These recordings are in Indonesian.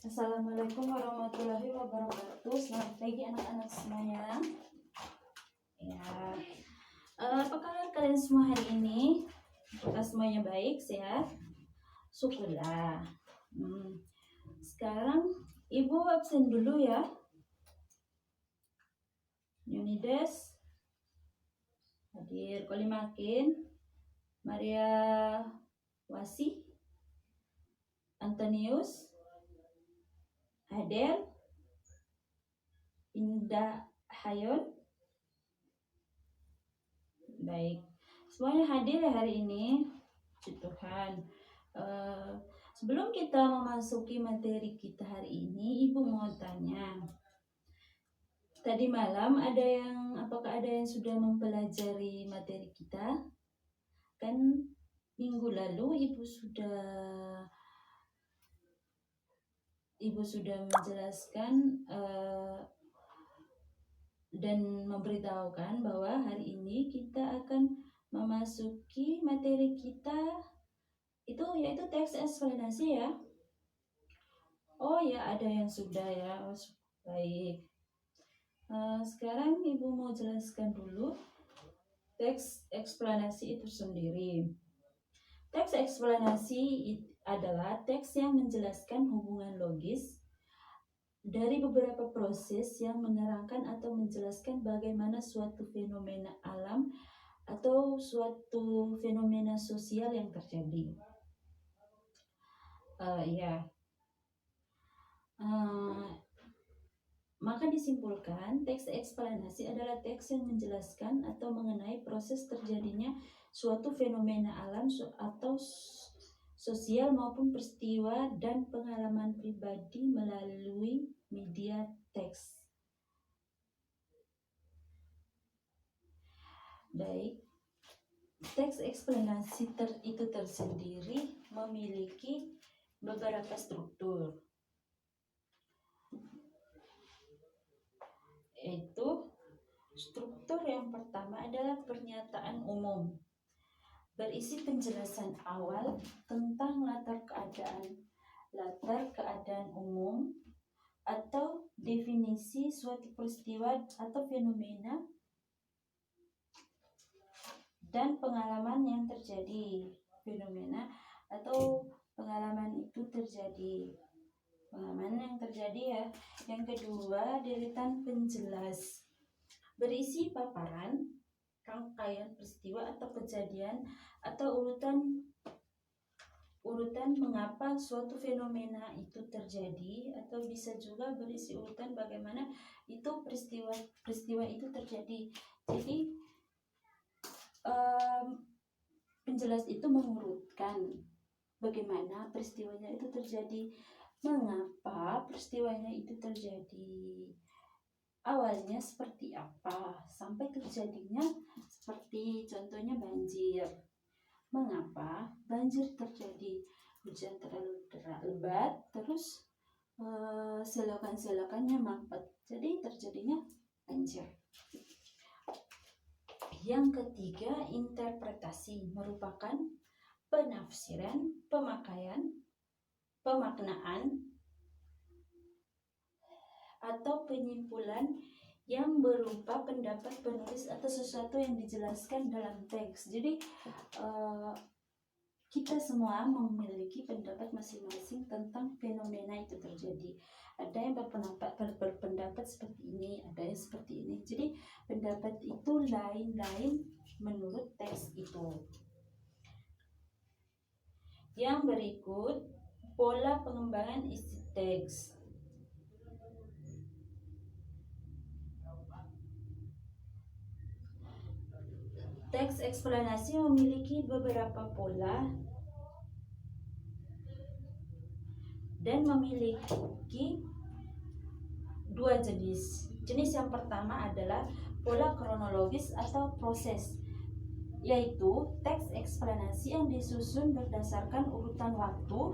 Assalamualaikum warahmatullahi wabarakatuh. Selamat pagi anak-anak semuanya. Ya, apa kabar kalian semua hari ini? Apakah semuanya baik, sehat? Syukurlah. Sekarang Ibu absen dulu ya. Yunides hadir, Kolimakin, Maria Wasi, Antonius, Adel, Indah Hayon. Baik, semuanya hadir ya hari ini. Puji Tuhan. Sebelum kita memasuki materi kita hari ini, Ibu mau tanya. Tadi malam apakah ada yang sudah mempelajari materi kita? Kan minggu lalu Ibu sudah menjelaskan dan memberitahukan bahwa hari ini kita akan memasuki materi kita itu yaitu teks eksplanasi ya. Oh ya, ada yang sudah ya. Oh, baik. Sekarang Ibu mau jelaskan dulu teks eksplanasi itu sendiri. Teks eksplanasi adalah teks yang menjelaskan hubungan logis dari beberapa proses yang menerangkan atau menjelaskan bagaimana suatu fenomena alam atau suatu fenomena sosial yang terjadi. Maka disimpulkan, teks eksplanasi adalah teks yang menjelaskan atau mengenai proses terjadinya suatu fenomena alam atau sosial maupun peristiwa dan pengalaman pribadi melalui media teks. Baik, teks eksplanasi itu tersendiri memiliki beberapa struktur. Yaitu struktur yang pertama adalah pernyataan umum, berisi penjelasan awal tentang latar keadaan umum atau definisi suatu peristiwa atau fenomena dan pengalaman yang terjadi. Fenomena atau pengalaman itu terjadi. Pengalaman yang terjadi ya. Yang kedua, deretan penjelas, berisi paparan, rangkaian peristiwa atau kejadian atau urutan mengapa suatu fenomena itu terjadi, atau bisa juga berisi urutan bagaimana itu peristiwa itu terjadi. Jadi penjelas itu mengurutkan bagaimana peristiwanya itu terjadi, mengapa peristiwanya itu terjadi, awalnya seperti apa sampai terjadinya seperti contohnya banjir. Mengapa banjir terjadi? Hujan terlalu lebat, terus selokan-selokannya mampet, jadi terjadinya banjir. Yang ketiga, interpretasi merupakan penafsiran, pemaknaan, atau penyimpulan yang berupa pendapat penulis atau sesuatu yang dijelaskan dalam teks. Jadi kita semua memiliki pendapat masing-masing tentang fenomena itu terjadi. Ada yang berpendapat seperti ini, ada yang seperti ini. Jadi pendapat itu lain-lain menurut teks itu. Yang berikut, pola pengembangan isi teks. Teks eksplanasi memiliki beberapa pola dan memiliki dua jenis. Jenis yang pertama adalah pola kronologis atau proses, yaitu teks eksplanasi yang disusun berdasarkan urutan waktu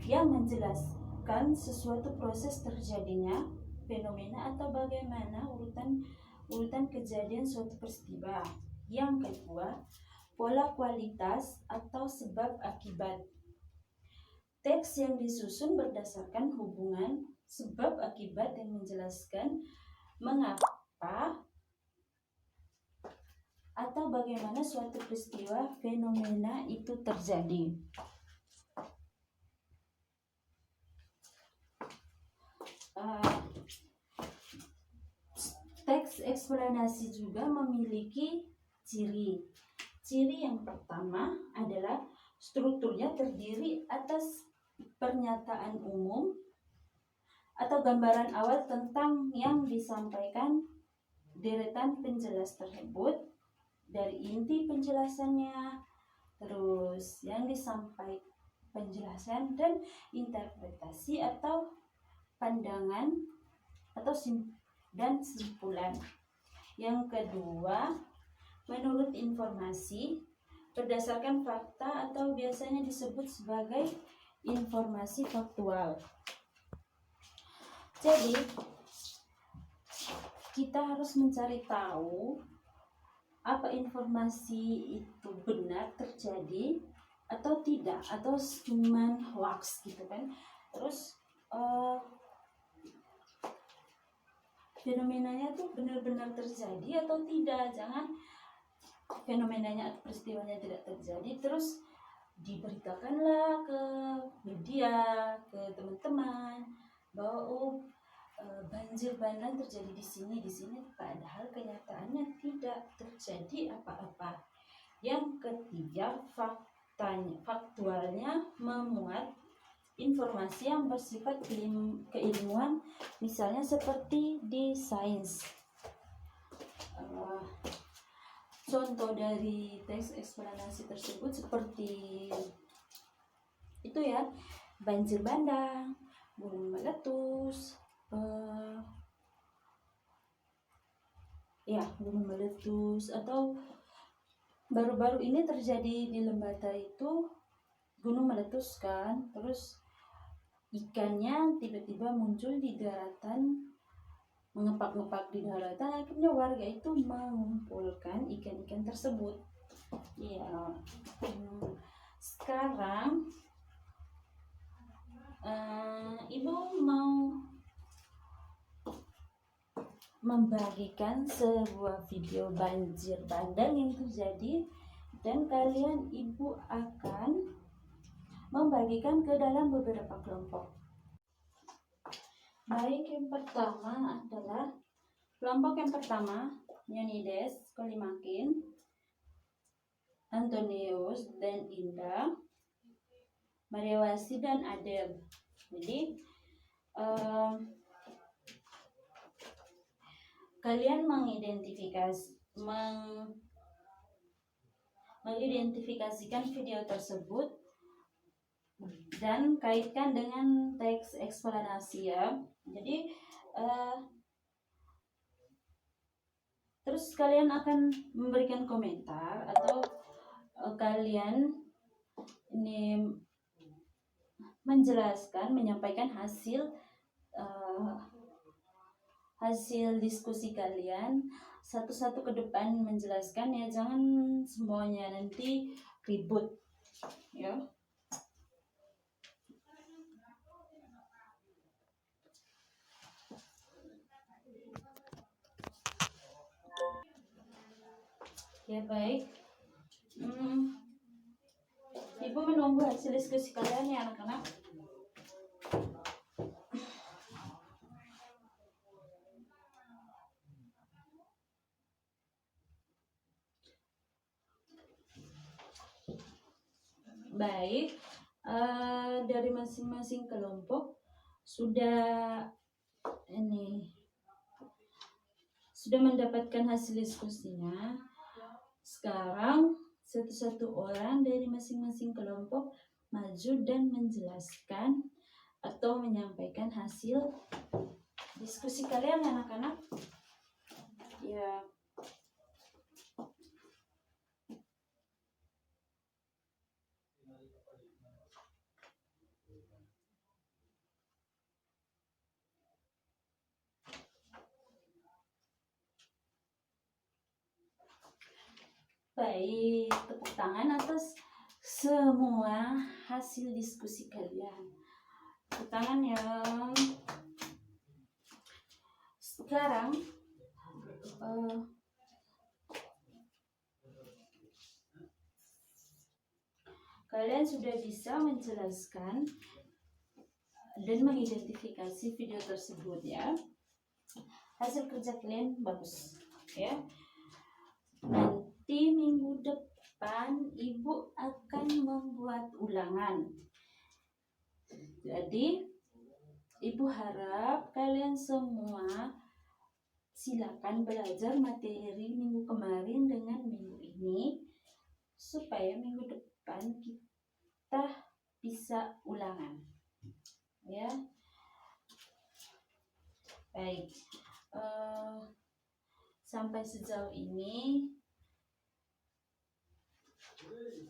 yang menjelaskan sesuatu proses terjadinya fenomena atau bagaimana urutan kejadian suatu peristiwa. Yang kedua, pola kualitas atau sebab akibat. teks yang disusun berdasarkan hubungan sebab akibat yang menjelaskan mengapa atau bagaimana suatu peristiwa fenomena itu terjadi. Teks eksplanasi juga memiliki ciri. Ciri yang pertama adalah strukturnya terdiri atas pernyataan umum atau gambaran awal tentang yang disampaikan deretan penjelas tersebut, dari inti penjelasannya, terus yang disampaikan penjelasan dan interpretasi atau pandangan atau dan simpulan. Yang kedua, menurut informasi berdasarkan fakta atau biasanya disebut sebagai informasi faktual. Jadi, kita harus mencari tahu apa informasi itu benar terjadi atau tidak, atau cuman hoax gitu kan. Terus fenomenanya tuh benar-benar terjadi atau tidak. Jangan fenomenanya atau peristiwanya tidak terjadi terus diberitakanlah ke media, ke teman-teman bahwa banjir bandang terjadi di sini, padahal kenyataannya tidak terjadi apa-apa. Yang ketiga, faktualnya memuat informasi yang bersifat keilmuan, misalnya seperti di sains. Contoh dari teks eksplanasi tersebut seperti itu ya, banjir bandang, gunung meletus, gunung meletus, atau baru-baru ini terjadi di Lembata itu gunung meletus kan, terus ikannya tiba-tiba muncul di daratan, mengepak-ngepak di daratan, akhirnya warga itu mengumpulkan ikan-ikan tersebut. Sekarang Ibu mau membagikan sebuah video banjir bandang yang terjadi, dan Ibu akan membagikan ke dalam beberapa kelompok. Baik, yang pertama adalah kelompok yang pertama, Leonides, Kolimakin, Antonius dan Indah, Mariawasi dan Adel. Jadi kalian mengidentifikasikan video tersebut dan kaitkan dengan teks eksplanasi ya. Jadi terus kalian akan memberikan komentar atau kalian ini menyampaikan hasil diskusi kalian satu-satu ke depan, menjelaskan ya, jangan semuanya nanti ribut ya. Ya baik, Ibu menunggu hasil diskusi kalian ya anak-anak. Baik, dari masing-masing kelompok sudah mendapatkan hasil diskusinya. Sekarang satu-satu orang dari masing-masing kelompok maju dan menjelaskan atau menyampaikan hasil diskusi kalian anak-anak. Ya. Baik, tepuk tangan atas semua hasil diskusi kalian. Tangan ya. Sekarang kalian sudah bisa menjelaskan dan mengidentifikasi video tersebut ya. Hasil kerja kalian bagus ya. Nanti minggu depan Ibu akan membuat ulangan. Jadi Ibu harap kalian semua silakan belajar materi minggu kemarin dengan minggu ini supaya minggu depan kita bisa ulangan ya. Baik, sampai sejauh ini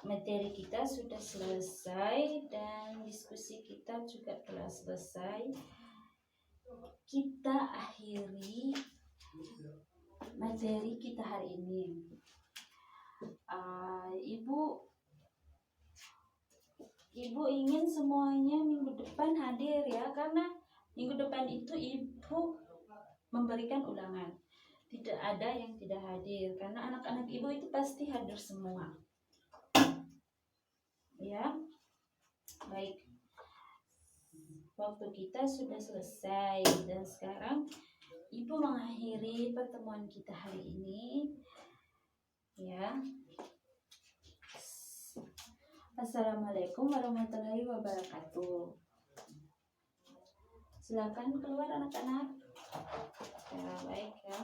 materi kita sudah selesai dan diskusi kita juga telah selesai. Kita akhiri materi kita hari ini. Ibu ingin semuanya minggu depan hadir ya, karena minggu depan itu Ibu memberikan ulangan. Tidak ada yang tidak hadir, karena anak-anak Ibu itu pasti hadir semua. Ya, baik. Waktu kita sudah selesai dan sekarang Ibu mengakhiri pertemuan kita hari ini. Ya. Assalamualaikum warahmatullahi wabarakatuh. Silakan keluar anak-anak. Ya, baik ya.